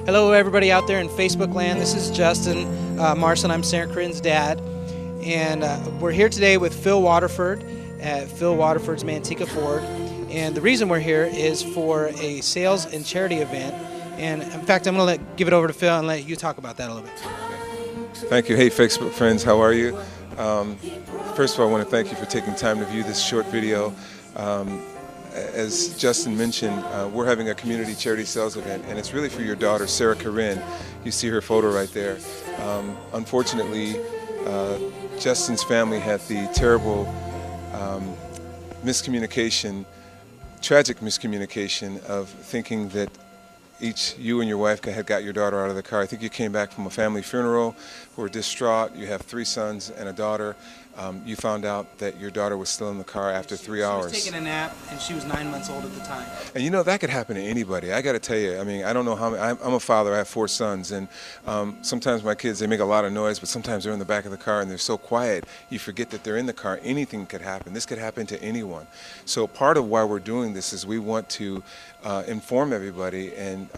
Hello, everybody out there in Facebook land. This is Justin Marson. I'm SaraCorinne's dad. And we're here today with Phil Waterford at Phil Waterford's Manteca Ford. And the reason we're here is for a sales and charity event. And in fact, I'm going to give it over to Phil and let you talk about that a little bit. Thank you. Hey, Facebook friends, how are you? First of all, I want to thank you for taking time to view this short video. As Justin mentioned, we're having a community charity sales event, and it's really for your daughter, SaraCorinne. You see her photo right there. Unfortunately, Justin's family had the terrible tragic miscommunication of thinking that you and your wife had got your daughter out of the car. I think you came back from a family funeral, were distraught. You have 3 sons and a daughter. You found out that your daughter was still in the car after 3 hours. She was taking a nap, and she was 9 months old at the time. And you know, that could happen to anybody. I got to tell you, I mean, I don't know how I'm a father. I have 4 sons, and sometimes my kids, they make a lot of noise, but sometimes they're in the back of the car and they're so quiet, you forget that they're in the car. Anything could happen. This could happen to anyone. So part of why we're doing this is we want to inform everybody and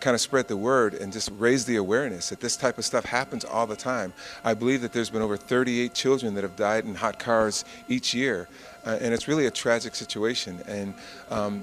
kind of spread the word and just raise the awareness that this type of stuff happens all the time. I believe that there's been over 38 children that have died in hot cars each year, and it's really a tragic situation. And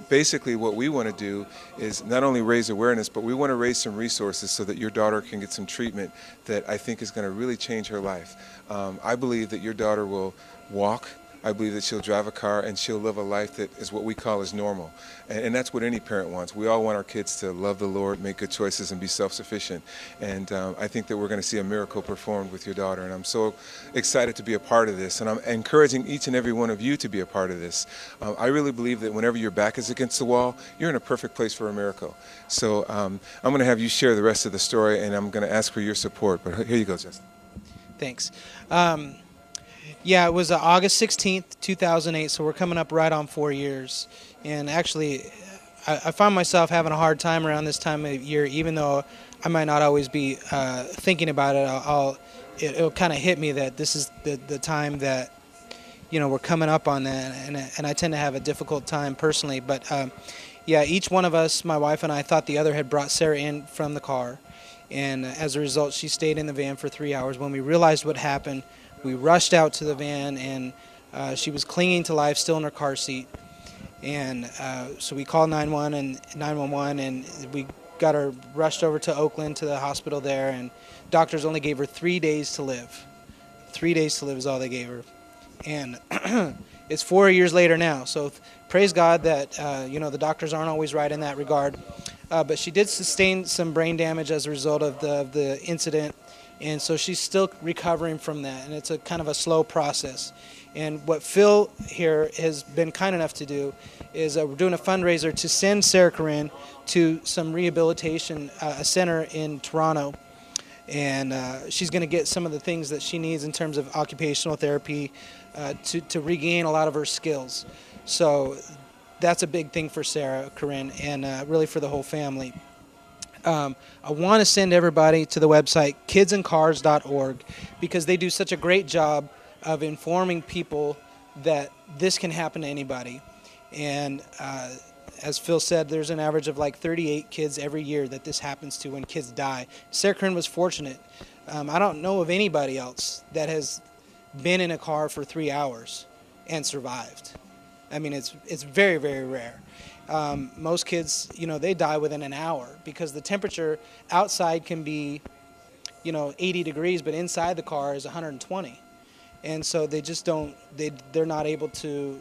basically what we want to do is not only raise awareness, but we want to raise some resources so that your daughter can get some treatment that I think is going to really change her life. I believe that your daughter will walk. I believe that she'll drive a car and she'll live a life that is what we call as normal. And that's what any parent wants. We all want our kids to love the Lord, make good choices, and be self-sufficient. And I think that we're going to see a miracle performed with your daughter. And I'm so excited to be a part of this. And I'm encouraging each and every one of you to be a part of this. I really believe that whenever your back is against the wall, you're in a perfect place for a miracle. So I'm going to have you share the rest of the story, and I'm going to ask for your support. But here you go, Justin. Thanks. Yeah, it was August 16th, 2008, so we're coming up right on 4 years. And actually, I found myself having a hard time around this time of year, even though I might not always be thinking about it. It'll kind of hit me that this is the time that, you know, we're coming up on that, and I tend to have a difficult time personally. But yeah, each one of us, my wife and I, thought the other had brought Sarah in from the car, and as a result, she stayed in the van for 3 hours. When we realized what happened, we rushed out to the van, and she was clinging to life, still in her car seat. And so we called 911, and we got her rushed over to Oakland to the hospital there, and doctors only gave her 3 days to live. 3 days to live is all they gave her. And it's 4 years later now, so praise God that you know, the doctors aren't always right in that regard. But she did sustain some brain damage as a result of the incident. And so she's still recovering from that, and it's a kind of a slow process. And what Phil here has been kind enough to do is we're doing a fundraiser to send SaraCorinne to some rehabilitation center in Toronto. And she's going to get some of the things that she needs in terms of occupational therapy to regain a lot of her skills. So that's a big thing for SaraCorinne and really for the whole family. I want to send everybody to the website kidsandcars.org because they do such a great job of informing people that this can happen to anybody. And as Phil said, there's an average of like 38 kids every year that this happens to when kids die. SaraCorinne was fortunate. I don't know of anybody else that has been in a car for 3 hours and survived. I mean, it's very, very rare. Most kids, you know, they die within an hour because the temperature outside can be, you know, 80 degrees, but inside the car is 120. And so they just they're not able to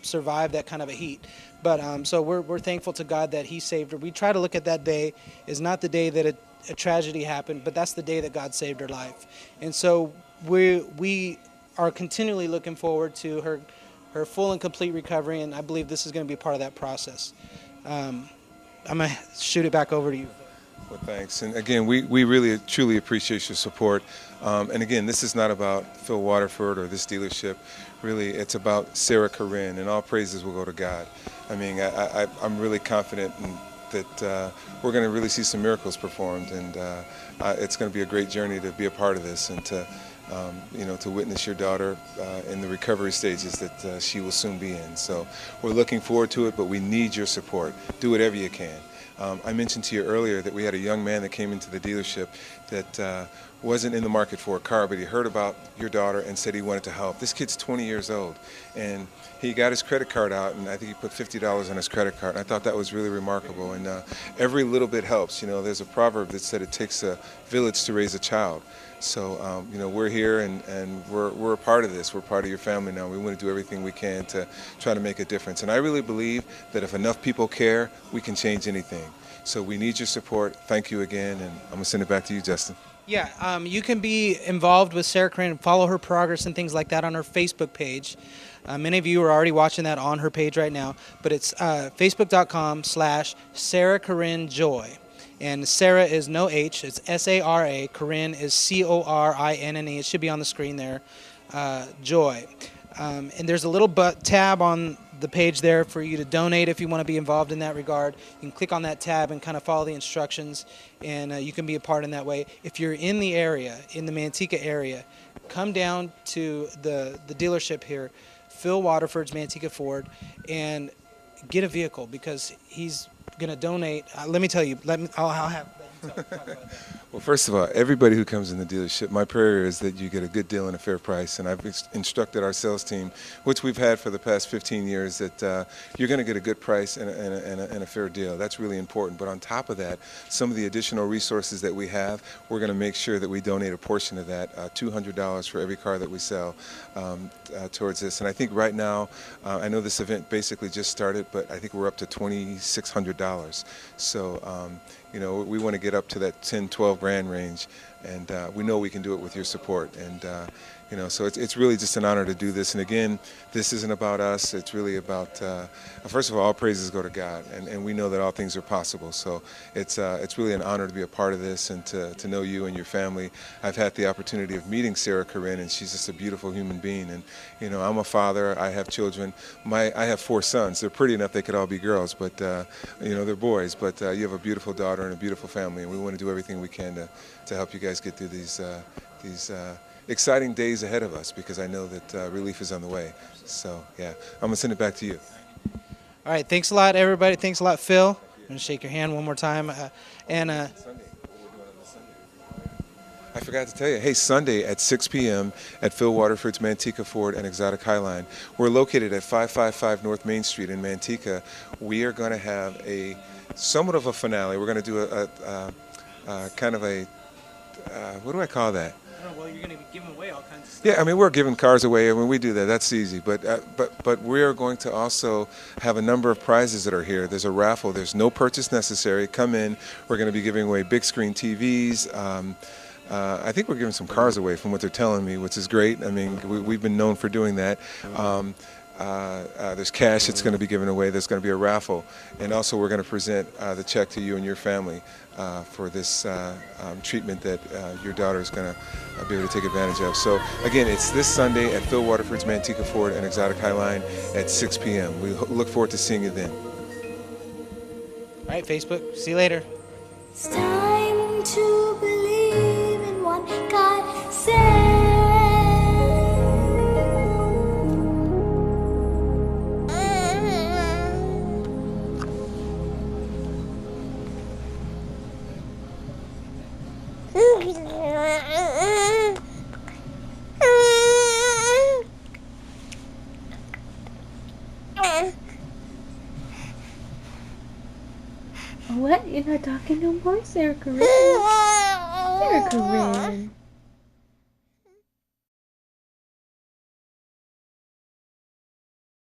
survive that kind of a heat. But so we're thankful to God that He saved her. We try to look at that day as not the day that a tragedy happened, but that's the day that God saved her life. And so we are continually looking forward to her full and complete recovery, and I believe this is going to be part of that process. I'm going to shoot it back over to you. Well, thanks. And again, we really, truly appreciate your support. And again, this is not about Phil Waterford or this dealership. Really, it's about SaraCorinne, and all praises will go to God. I mean, I'm really confident that we're going to really see some miracles performed, and it's going to be a great journey to be a part of this and to to witness your daughter in the recovery stages that she will soon be in. So we're looking forward to it, but we need your support. Do whatever you can. I mentioned to you earlier that we had a young man that came into the dealership that wasn't in the market for a car, but he heard about your daughter and said he wanted to help. This kid's 20 years old, and he got his credit card out, and I think he put $50 on his credit card. And I thought that was really remarkable, and every little bit helps. There's a proverb that said it takes a village to raise a child. So, we're here, and we're a part of this. We're part of your family now. We want to do everything we can to try to make a difference. And I really believe that if enough people care, we can change anything. So we need your support. Thank you again, and I'm going to send it back to you, Justin. Yeah, you can be involved with SaraCorinne and follow her progress and things like that on her Facebook page. Many of you are already watching that on her page right now, but it's facebook.com/SaraCorinne Joy. And Sarah is no H, it's S-A-R-A, Corinne is C-O-R-I-N-N-E. It should be on the screen there, Joy. And there's a little tab on the page there for you to donate if you want to be involved in that regard. You can click on that tab and kind of follow the instructions, and you can be a part in that way. If you're in the area, in the Manteca area, come down to the dealership here, Phil Waterford's Manteca Ford, and get a vehicle because he's going to donate. Let me tell you. I'll have. Talk about that. Well, first of all, everybody who comes in the dealership, my prayer is that you get a good deal and a fair price. And I've instructed our sales team, which we've had for the past 15 years, that you're going to get a good price and a fair deal. That's really important. But on top of that, some of the additional resources that we have, we're going to make sure that we donate a portion of that, $200 for every car that we sell towards this. And I think right now, I know this event basically just started, but I think we're up to $2,600. So, we want to get up to that 10, 12 grand range, and we know we can do it with your support. And so it's really just an honor to do this. And again, this isn't about us. It's really about, first of all praises go to God, and we know that all things are possible. So it's really an honor to be a part of this and to know you and your family. I've had the opportunity of meeting SaraCorinne, and she's just a beautiful human being. And I'm a father. I have children. I have 4 sons. They're pretty enough. They could all be girls, but they're boys. But you have a beautiful daughter and a beautiful family, and we want to do everything we can to help you guys get through these exciting days ahead of us, because I know that relief is on the way. So, yeah, I'm going to send it back to you. All right, thanks a lot, everybody. Thanks a lot, Phil. I'm going to shake your hand one more time. I forgot to tell you, hey, Sunday at 6 p.m. at Phil Waterford's Manteca Ford and Exotic Highline. We're located at 555 North Main Street in Manteca. We are going to have somewhat of a finale. We're going to do a kind of a, what do I call that? Well, you're going to be giving away all kinds of stuff. Yeah, we're giving cars away. We do that. That's easy. But we are going to also have a number of prizes that are here. There's a raffle. There's no purchase necessary. Come in. We're going to be giving away big screen TVs. I think we're giving some cars away from what they're telling me, which is great. We've been known for doing that. There's cash that's going to be given away. There's going to be a raffle. And also we're going to present the check to you and your family for this treatment that your daughter is going to be able to take advantage of. So again, it's this Sunday at Phil Waterford's Manteca Ford and Exotic Highline at 6 p.m. We look forward to seeing you then. All right, Facebook. See you later. It's time to believe in what God said. What? You're not talking no more, SaraCorinne? SaraCorinne.